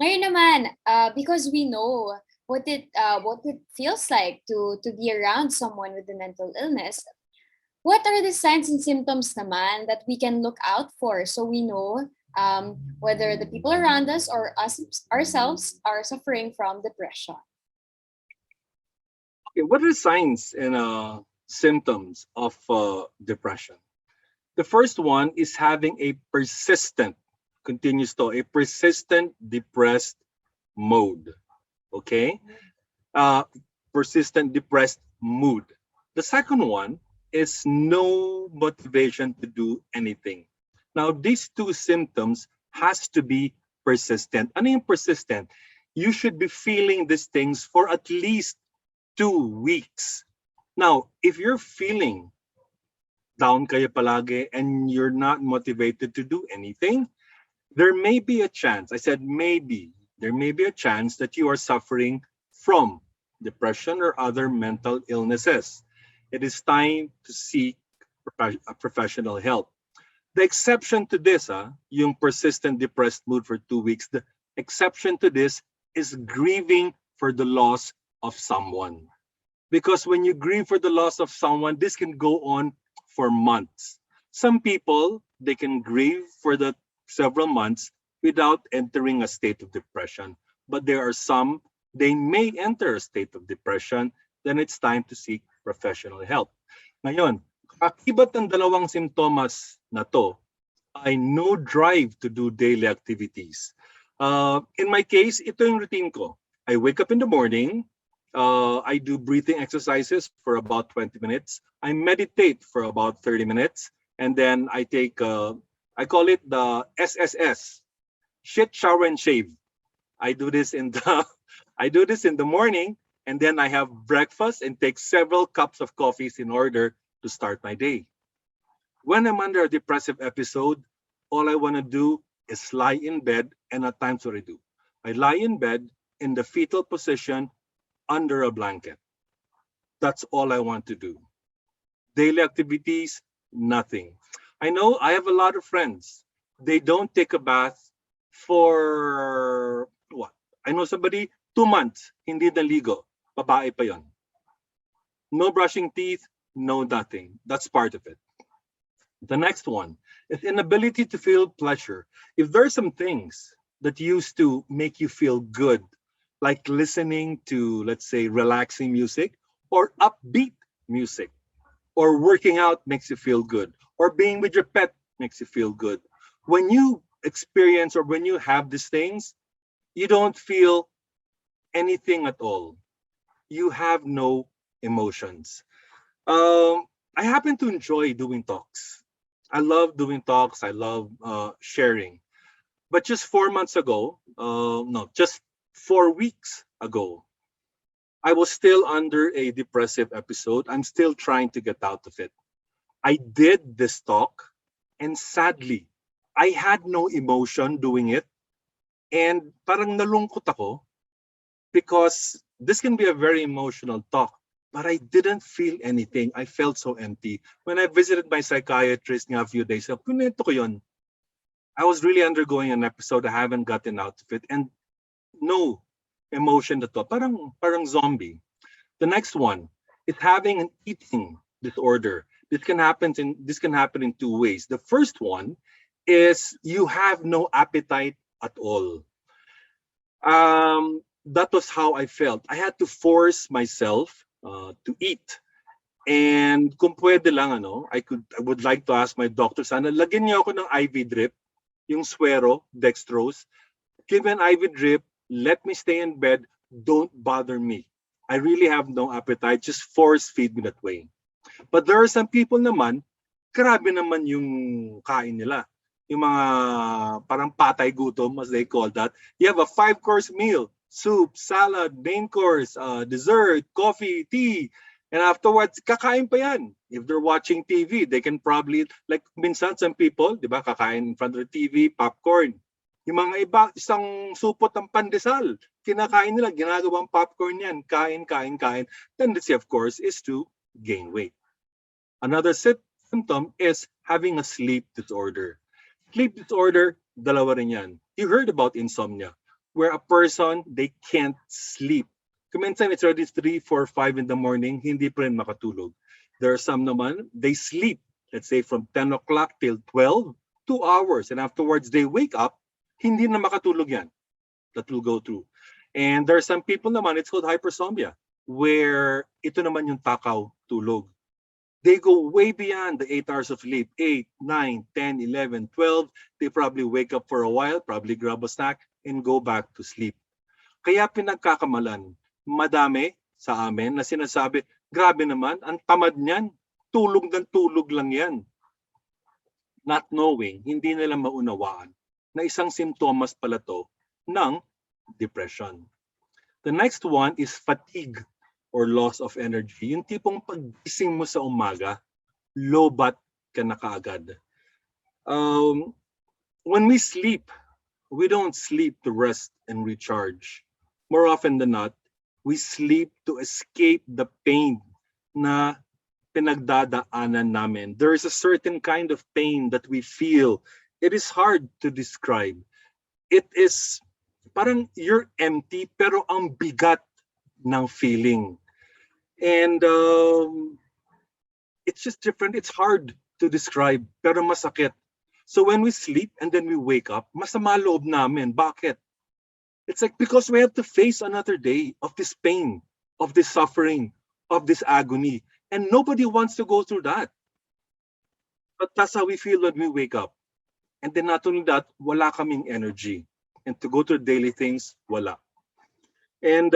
Ngayon naman, because we know what it feels like to be around someone with a mental illness, what are the signs and symptoms naman that we can look out for so we know whether the people around us or us ourselves are suffering from depression? Okay, what are signs and symptoms of depression? The first one is having a persistent, continuous to a persistent depressed mode. Okay, uh, persistent depressed mood. The second one is no motivation to do anything. Now, these two symptoms has to be persistent. Ano yung persistent? You should be feeling these things for at least 2 weeks. Now, if you're feeling down kayo palagi and you're not motivated to do anything, there may be a chance, I said maybe, there may be a chance that you are suffering from depression or other mental illnesses. It is time to seek professional help. The exception to this, yung persistent depressed mood for 2 weeks, the exception to this is grieving for the loss of someone. Because when you grieve for the loss of someone, this can go on for months. Some people, they can grieve for the several months without entering a state of depression. But there are some, they may enter a state of depression, then it's time to seek professional help. Ngayon, akibat ng dalawang simptomas na to ay no drive to do daily activities. In my case, ito yung routine ko. I wake up in the morning, I do breathing exercises for about 20 minutes. I meditate for about 30 minutes. And then I take, I call it the SSS, shit, shower, and shave. I do this in the, I do this in the morning, and then I have breakfast and take several cups of coffees in order to start my day. When I'm under a depressive episode, all I want to do is lie in bed, and at times what I do, I lie in bed in the fetal position under a blanket. That's all I want to do. Daily activities, nothing. I know I have a lot of friends. They don't take a bath for what? I know somebody 2 months, hindi naligo. Babae pa yon. No brushing teeth, no nothing. That's part of it. The next one is inability to feel pleasure. If there are some things that used to make you feel good, like listening to, let's say, relaxing music or upbeat music, or working out makes you feel good, or being with your pet makes you feel good. When you experience or when you have these things, you don't feel anything at all. You have no emotions. I happen to enjoy doing talks. I love doing talks. I love sharing. But just 4 months ago, no, just 4 weeks ago, I was still under a depressive episode. I'm still trying to get out of it. I did this talk, and sadly, I had no emotion doing it. And parang nalungkot ako because this can be a very emotional talk. But I didn't feel anything. I felt so empty. When I visited my psychiatrist a few days ago, kunento ko yun. I was really undergoing an episode. I haven't gotten out of it. And no emotion at all. Parang zombie. The next one is having an eating disorder. This can happen in two ways. The first one is you have no appetite at all. That was how I felt. I had to force myself to eat. And kung pwede lang, I would like to ask my doctor, sana lagyan niyo ako ng IV drip, yung suero, dextrose. Give me an IV drip, let me stay in bed, don't bother me. I really have no appetite, just force feed me that way. But there are some people naman, grabe naman yung kain nila. Yung mga parang patay gutom, as they call that. You have a 5-course meal, soup, salad, main course, dessert, coffee, tea. And afterwards, kakain pa yan. If they're watching TV, they can probably, like minsan some people, di ba, kakain in front of the TV, popcorn. Yung mga iba, isang supot ng pandesal, kinakain nila, ginagawang popcorn yan, kain, kain, kain. Tendency, of course, is to gain weight. Another symptom is having a sleep disorder. Sleep disorder, dalawa rin yan. You heard about insomnia. where a person, they can't sleep. Kuminsan, it's already 3, 4, 5 in the morning, hindi pa rin makatulog. There are some naman, they sleep, let's say from 10 o'clock till 12, 2 hours. And afterwards, they wake up, hindi na makatulog yan. That will go through. And there are some people naman, it's called hypersomnia, where ito naman yung takaw tulog. They go way beyond the 8 hours of sleep, 8, 9, 10, 11, 12. They probably wake up for a while, probably grab a snack, and go back to sleep. Kaya pinagkakamalan, madami sa amin na sinasabi, grabe naman, ang tamad niyan, tulog ng tulog lang yan. Not knowing, hindi nila maunawaan na isang simptomas pala to ng depression. The next one is fatigue or loss of energy. Yung tipong paggising mo sa umaga, lobat ka na kaagad. When we sleep, we don't sleep to rest and recharge. More often than not, we sleep to escape the pain na pinagdadaanan namin. There is a certain kind of pain that we feel. It is hard to describe. It is parang you're empty pero ang bigat ng feeling. And it's just different. It's hard to describe pero masakit. So when we sleep and then we wake up, masama loob namin. Bakit? It's like because we have to face another day of this pain, of this suffering, of this agony. And nobody wants to go through that. But that's how we feel when we wake up. And then not only that, wala kaming energy. And to go to daily things, wala. And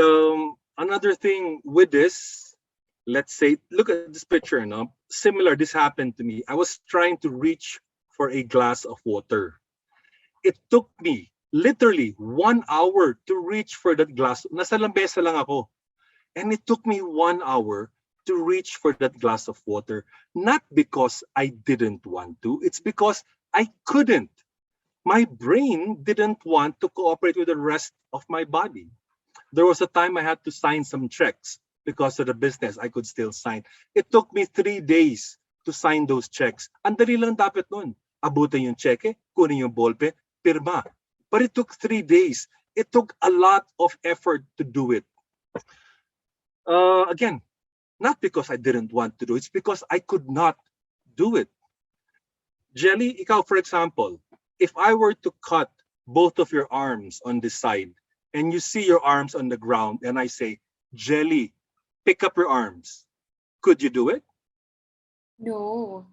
another thing with this, let's say, look at this picture. No? Similar, this happened to me. I was trying to reach for a glass of water. It took me literally 1 hour to reach for that glass. Nasa lamesa lang ako. And it took me 1 hour to reach for that glass of water. Not because I didn't want to, it's because I couldn't. My brain didn't want to cooperate with the rest of my body. There was a time I had to sign some checks because of the business I could still sign. It took me 3 days to sign those checks. Ang dali lang dapat nun. Abutin yung cheque, kunin yung ballpen, pirma. But it took 3 days. It took a lot of effort to do it. Again, not because I didn't want to do it, it's because I could not do it. Jelly, ikaw, for example, if I were to cut both of your arms on this side and you see your arms on the ground and I say, Jelly, pick up your arms, could you do it? No.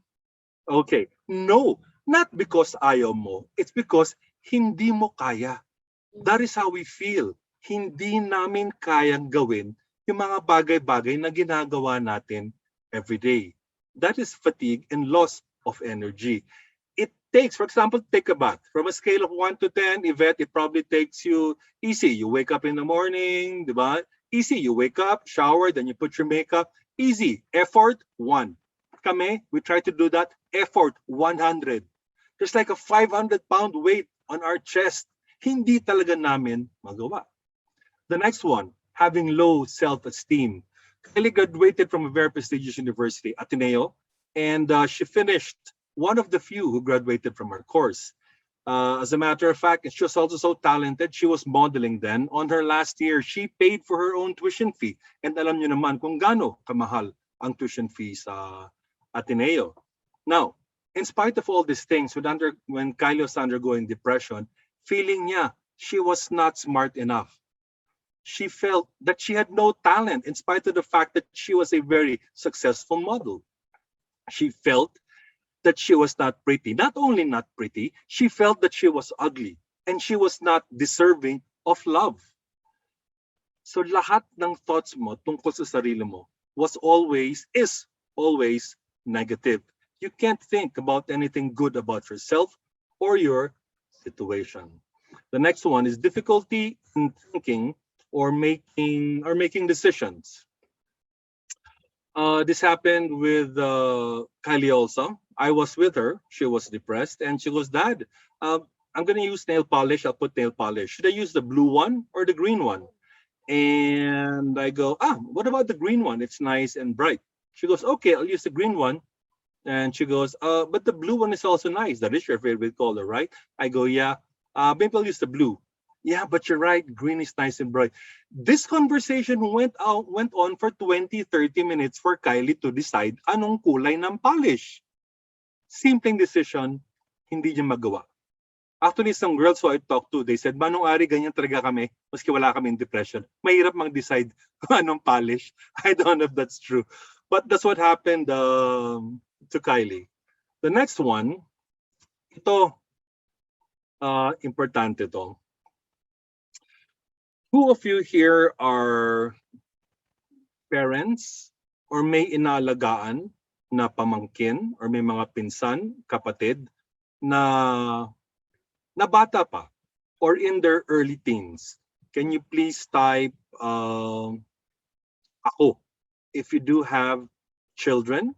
Okay. No, not because ayaw mo. It's because hindi mo kaya. That is how we feel. Hindi namin kayang gawin yung mga bagay-bagay na ginagawa natin every day. That is fatigue and loss of energy. It takes, for example, take a bath. From a scale of 1 to 10, Yvette, it probably takes you easy. You wake up in the morning, di ba? Easy. You wake up, shower, then you put your makeup. Easy. Effort, 1. Kami, we try to do that. Effort, 100. There's like a 500-pound weight on our chest. Hindi talaga namin magawa. The next one, having low self-esteem. Kylie graduated from a very prestigious university, Ateneo, and she finished one of the few who graduated from our course. As a matter of fact, she was also so talented. She was modeling then. On her last year, she paid for her own tuition fee. And alam niyo naman kung gaano kamahal ang tuition fee sa Ateneo. Now, in spite of all these things, when Kylie was undergoing depression, feeling niya she was not smart enough. She felt that she had no talent in spite of the fact that she was a very successful model. She felt that she was not pretty. Not only not pretty, she felt that she was ugly and she was not deserving of love. So lahat ng thoughts mo tungkol sa sarili mo is always negative. You can't think about anything good about yourself or your situation. The next one is difficulty in thinking or making decisions. This happened with Kylie also. I was with her. She was depressed, and she goes, "Dad, I'm gonna use nail polish. I'll put nail polish. Should I use the blue one or the green one?" And I go, what about the green one? It's nice and bright. She goes, "Okay, I'll use the green one." And she goes, "But the blue one is also nice. That is your favorite color, right?" I go, "Yeah. Maybe I'll use the blue." Yeah, but you're right. Green is nice and bright. This conversation went on for 20, 30 minutes for Kylie to decide anong kulay ng polish. Simpleng decision, hindi niya magawa. Actually, some girls who I talked to, they said, Manong Ari, ganyan talaga kami, maski wala kami in depression. Mahirap mag-decide kung anong polish. I don't know if that's true. But that's what happened to Kylie. The next one, ito, importante to. Who of you here are parents or may inalagaan na pamangkin or may mga pinsan, kapatid na bata pa or in their early teens? Can you please type ako if you do have children,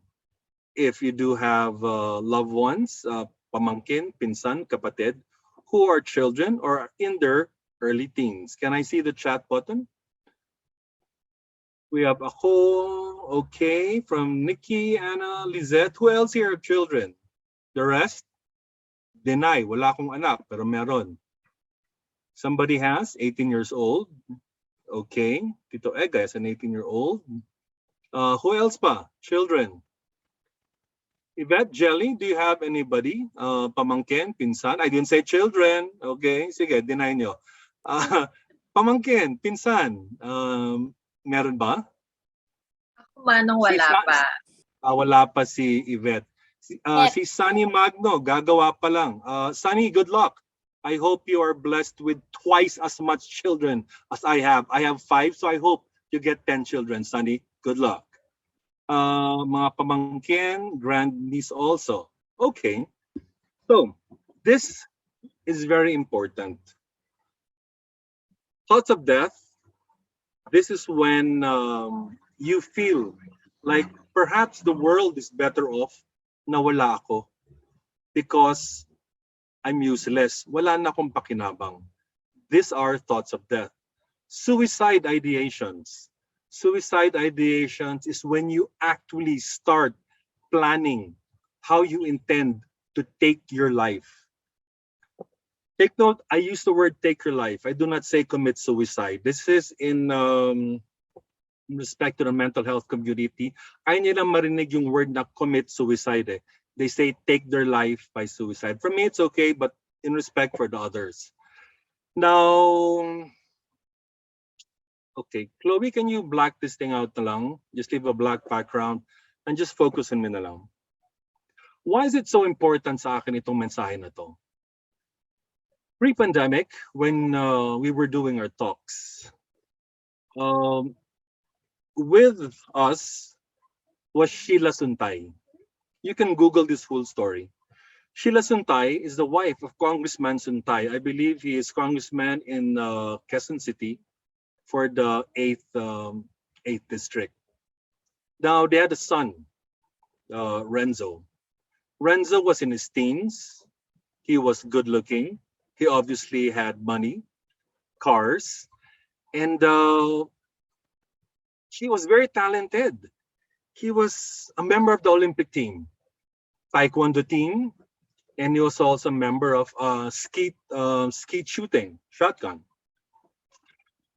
if you do have loved ones, pamangkin, pinsan, kapatid who are children or in their early teens? Can I see the chat button? We have ako, okay, from Nikki, Anna, Lizette. Who else here have children? The rest? Deny, wala akong anak, pero meron. Somebody has, 18 years old. Okay, Tito Ega is an 18-year-old. Who else pa? Children. Yvette, Jelly, do you have anybody? Pamangkin, pinsan? I didn't say children. Okay, sige, deny nyo. Pamangkin, pinsan, meron ba? Ako manong wala pa. Wala pa si Yvette. Si Sunny Magno, gagawa pa lang. Sunny, good luck. I hope you are blessed with twice as much children as I have. I have 5, so I hope you get 10 children, Sunny. Good luck. Mga pamangkin, grandniece also. Okay. So, this is very important. Thoughts of death. This is when you feel like perhaps the world is better off na wala ako because I'm useless. Wala na akong pakinabang. These are thoughts of death. Suicide ideations. Suicide ideations is when you actually start planning how you intend to take your life. Take note, I use the word take your life. I do not say commit suicide. This is in respect to the mental health community. Ayaw nilang marinig yung word na commit suicide. They say take their life by suicide. For me, it's okay, but in respect for the others. Now, okay, Chloe, can you black this thing out na lang? Just leave a black background and just focus on me na lang. Why is it so important sa akin itong mensahe na to? Pre-pandemic, when we were doing our talks, with us was Sheila Suntay. You can Google this full story. Sheila Suntay is the wife of Congressman Suntay. I believe he is congressman in Quezon City for the 8th district. Now, they had a son, Renzo. Renzo was in his teens. He was good looking. He obviously had money, cars, and he was very talented. He was a member of the Olympic team, Taekwondo team, and he was also a member of skeet shooting, shotgun.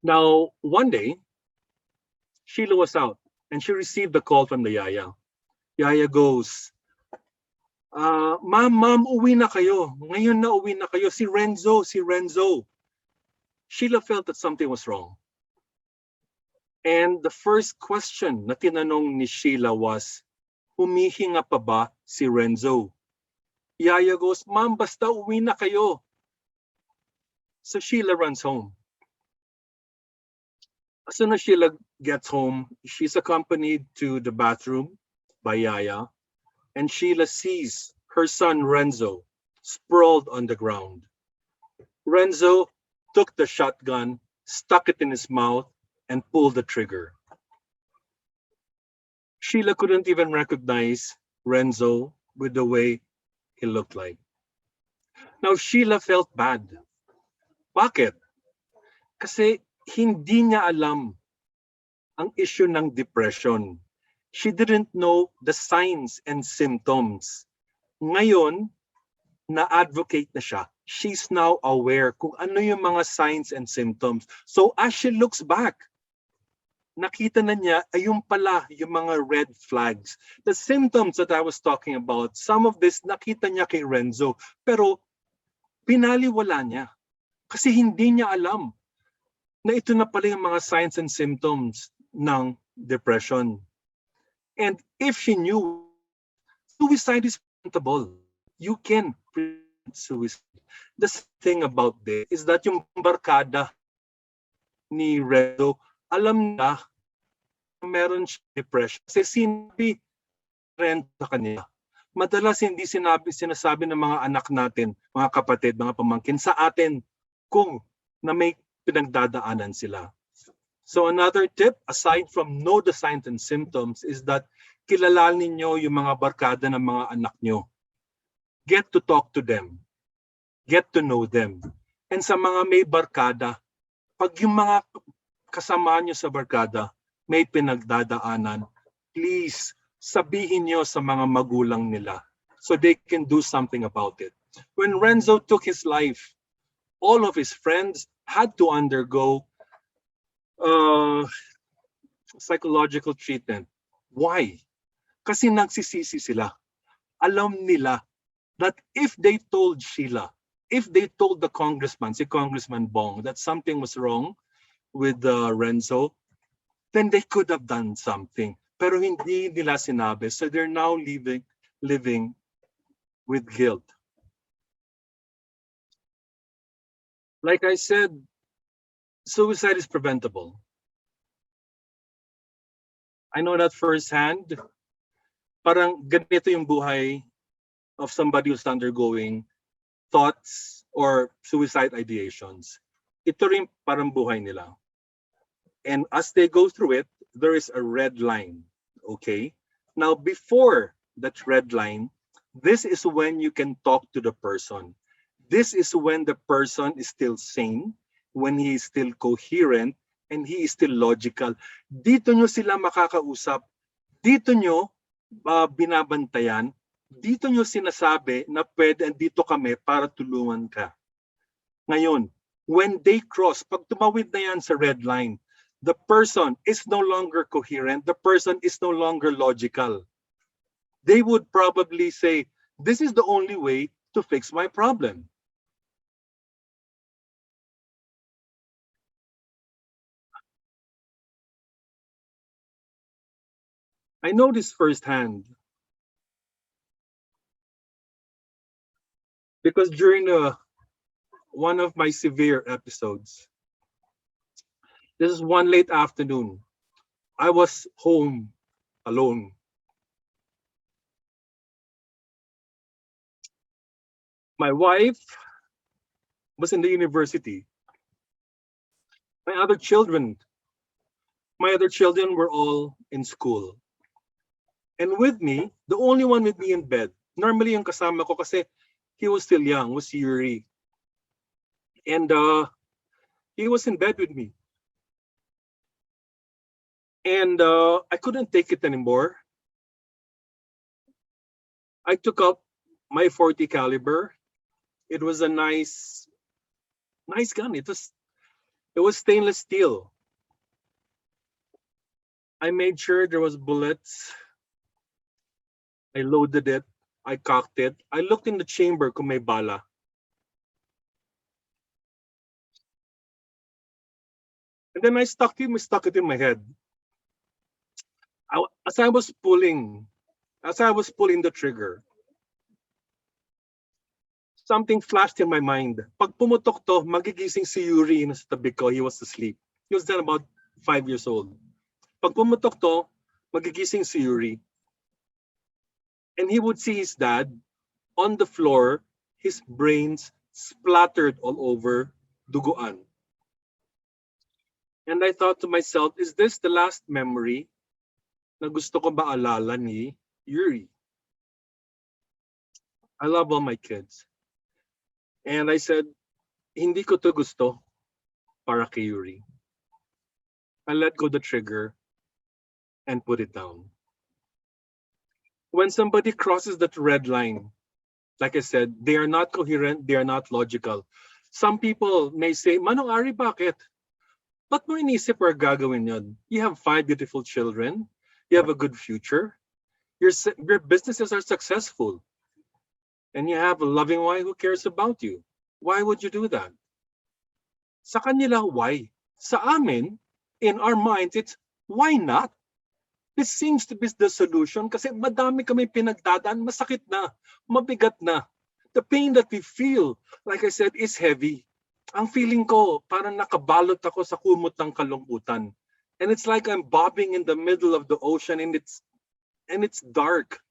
Now, one day, Sheila was out and she received a call from the Yaya. Yaya goes, Ma'am, uwi na kayo. Ngayon na uwi na kayo. Si Renzo. Sheila felt that something was wrong. And the first question na tinanong ni Sheila was, humihinga pa ba si Renzo? Yaya goes, Ma'am, basta uwi na kayo. So Sheila runs home. As soon as Sheila gets home, she's accompanied to the bathroom by Yaya, and Sheila sees her son Renzo sprawled on the ground. Renzo took the shotgun, stuck it in his mouth, and pulled the trigger. Sheila couldn't even recognize Renzo with the way he looked like. Now, Sheila felt bad. Bakit? Kasi hindi niya alam ang issue ng depression. She didn't know the signs and symptoms. Ngayon, na-advocate na siya. she's now aware kung ano yung mga signs and symptoms. So as she looks back, nakita na niya ay yung pala yung mga red flags. The symptoms that I was talking about, some of this nakita niya kay Renzo, pero pinaliwala niya. Kasi hindi niya alam na ito na pala yung mga signs and symptoms ng depression. And if she knew, suicide is preventable. You can prevent suicide. The thing about this is that yung barkada ni Renzo, alam na meron siya depression. Kasi sinabi Renzo sa kanya. Madalas hindi sinasabi ng mga anak natin, mga kapatid, mga pamangkin sa atin kung na may pinagdadaanan sila. So another tip, aside from know the signs and symptoms, is that kilalanin niyo yung mga barkada ng mga anak niyo. Get to talk to them. Get to know them. And sa mga may barkada, pag yung mga kasama niyo sa barkada may pinagdadaanan, please sabihin niyo sa mga magulang nila so they can do something about it. When Renzo took his life, all of his friends had to undergo psychological treatment. Why? Kasi nagsisisi sila. Alam nila that if they told Sheila, if they told the congressman, si Congressman Bong, that something was wrong with Renzo, then they could have done something. Pero hindi nila sinabi. So they're now living with guilt. Like I said, suicide is preventable. I know that firsthand. Parang ganito yung buhay of somebody who's undergoing thoughts or suicide ideations. Ito rin parang buhay nila. And as they go through it, there is a red line. Okay? Now, before that red line, this is when you can talk to the person. This is when the person is still sane, when he is still coherent, and he is still logical. Dito nyo sila makakausap. Dito nyo binabantayan. Dito nyo sinasabi na pwede, dito kami para tulungan ka. Ngayon, when they cross, pag tumawid na yan sa red line, the person is no longer coherent, the person is no longer logical. They would probably say, this is the only way to fix my problem. I know this firsthand because during one of my severe episodes, this is one late afternoon, I was home alone. My wife was in the university. My other children were all in school. And with me, the only one with me in bed, normally yung kasama ko kasi he was still young, was Yuri. And he was in bed with me. And I couldn't take it anymore. I took out my 40 caliber. It was a nice gun. It was stainless steel. I made sure there was bullets. I loaded it. I cocked it. I looked in the chamber kung may bala. And then I stuck it in my head. As I was pulling the trigger, something flashed in my mind. Pag pumutok to, magigising si Yuri na sa tabi ko. He was asleep. He was then about 5 years old. Pag pumutok to, magigising si Yuri. And he would see his dad on the floor, his brains splattered all over, duguan. And I thought to myself, is this the last memory na gusto ko maalala ni Yuri? I love all my kids. And I said, hindi ko to gusto para kay Yuri. I let go the trigger and put it down. When somebody crosses that red line, Like I said, they are not coherent, they are not logical. Some people may say, Manong Ari, bakit? Ba't mo inisip or gagawin yun? You have 5 beautiful children. You have a good future. Your businesses are successful. And you have a loving wife who cares about you. Why would you do that? Sa kanila, why? Sa amin, in our minds, it's why not? This seems to be the solution kasi madami kami pinagdadaan, masakit na, mabigat na. The pain that we feel, like I said, is heavy. Ang feeling ko, parang nakabalot ako sa kumot ng kalungkutan. And it's like I'm bobbing in the middle of the ocean and it's dark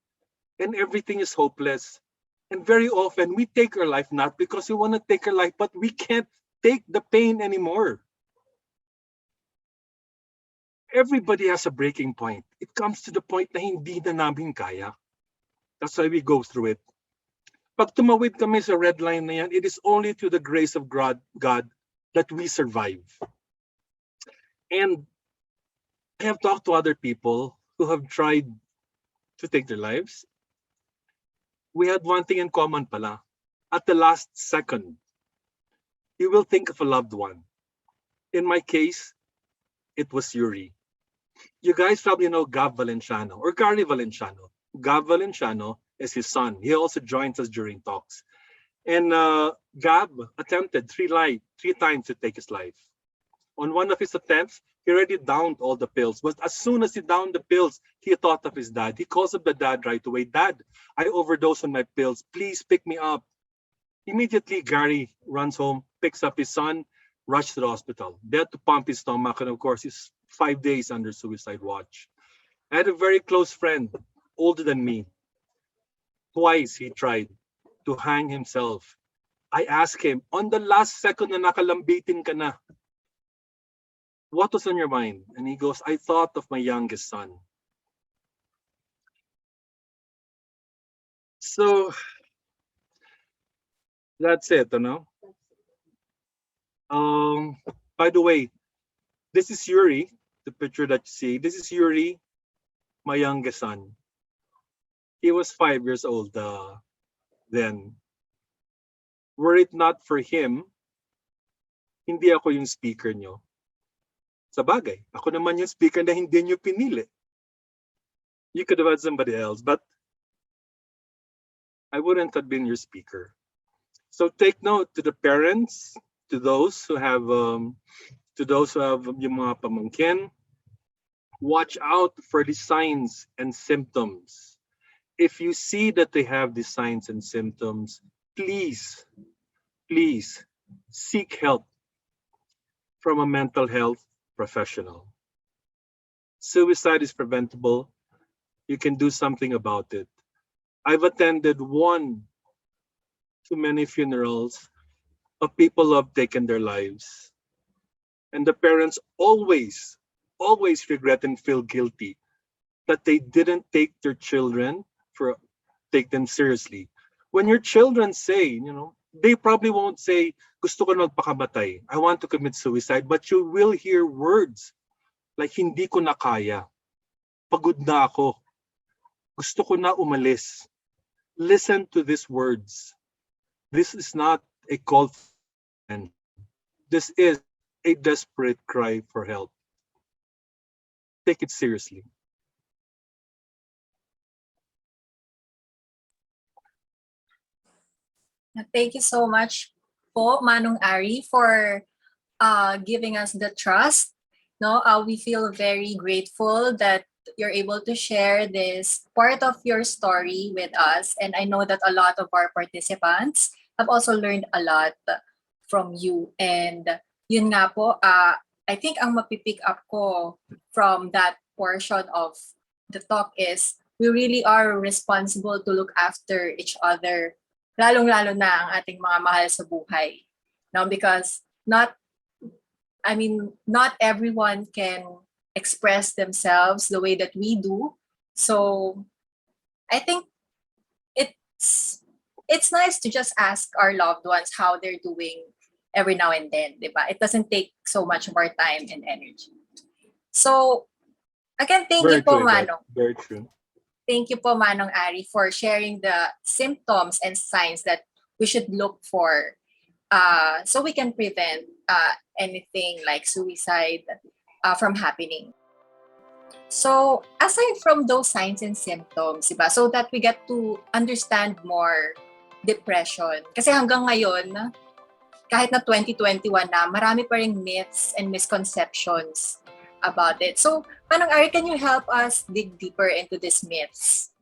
and everything is hopeless. And very often we take our life not because we want to take our life, but we can't take the pain anymore. Everybody has a breaking point. It comes to the point na hindi na namin kaya. That's why we go through it. Pag tumawid kami sa red line na yan, it is only through the grace of God that we survive. And I have talked to other people who have tried to take their lives. We had one thing in common pala. At the last second, you will think of a loved one. In my case, it was Yuri. You guys probably know Gav Valenciano or Gary Valenciano. Gav Valenciano is his son. He also joins us during talks. And Gab attempted three times to take his life. On one of his attempts, he already downed all the pills. But as soon as he downed the pills, he thought of his dad. He calls up the dad right away. Dad, I overdosed on my pills. Please pick me up. Immediately, Gary runs home, picks up his son, rushed to the hospital. They had to pump his stomach, and of course, he's 5 days under suicide watch. I had a very close friend, older than me. Twice he tried to hang himself. I asked him, on the last second na nakalambitin ka na, what was on your mind? And he goes, I thought of my youngest son. So that's it, you know? By the way, this is Yuri, the picture that you see. This is Yuri, my youngest son. He was 5 years old then. Were it not for him, hindi ako yung speaker nyo. Sa bagay, ako naman yung speaker na hindi nyo pinili. You could have had somebody else, but I wouldn't have been your speaker. So take note to the parents, to those who have yung mga pamangkin. Watch out for the signs and symptoms. If you see that they have these signs and symptoms, please seek help from a mental health professional. Suicide is preventable. You can do something about it. I've attended one too many funerals of people who have taken their lives. And the parents always regret and feel guilty that they didn't take their children take them seriously. When your children say, they probably won't say, gusto ko magpakamatay, I want to commit suicide, but you will hear words like, hindi ko na kaya, pagod na ako, gusto ko na umalis. Listen to these words. This is not a call for attention. This is a desperate cry for help. Take it seriously. Thank you so much po, Manong Ari, for giving us the trust. No, we feel very grateful that you're able to share this part of your story with us. And I know that a lot of our participants have also learned a lot from you. And yun nga po, I think ang mapipick up ko from that portion of the talk is we really are responsible to look after each other, lalong-lalo na ang ating mga mahal sa buhay. No, because not everyone can express themselves the way that we do. So I think it's nice to just ask our loved ones how they're doing every now and then, diba? It doesn't take so much more time and energy. So again, thank Very you po, true, Manong. very true. Thank you po, Manong Ari, for sharing the symptoms and signs that we should look for so we can prevent anything like suicide from happening. So, aside from those signs and symptoms, diba, so that we get to understand more depression. Kasi hanggang ngayon, kahit na 2021 na, marami pa ring myths and misconceptions about it. So, Manong Ari, can you help us dig deeper into these myths?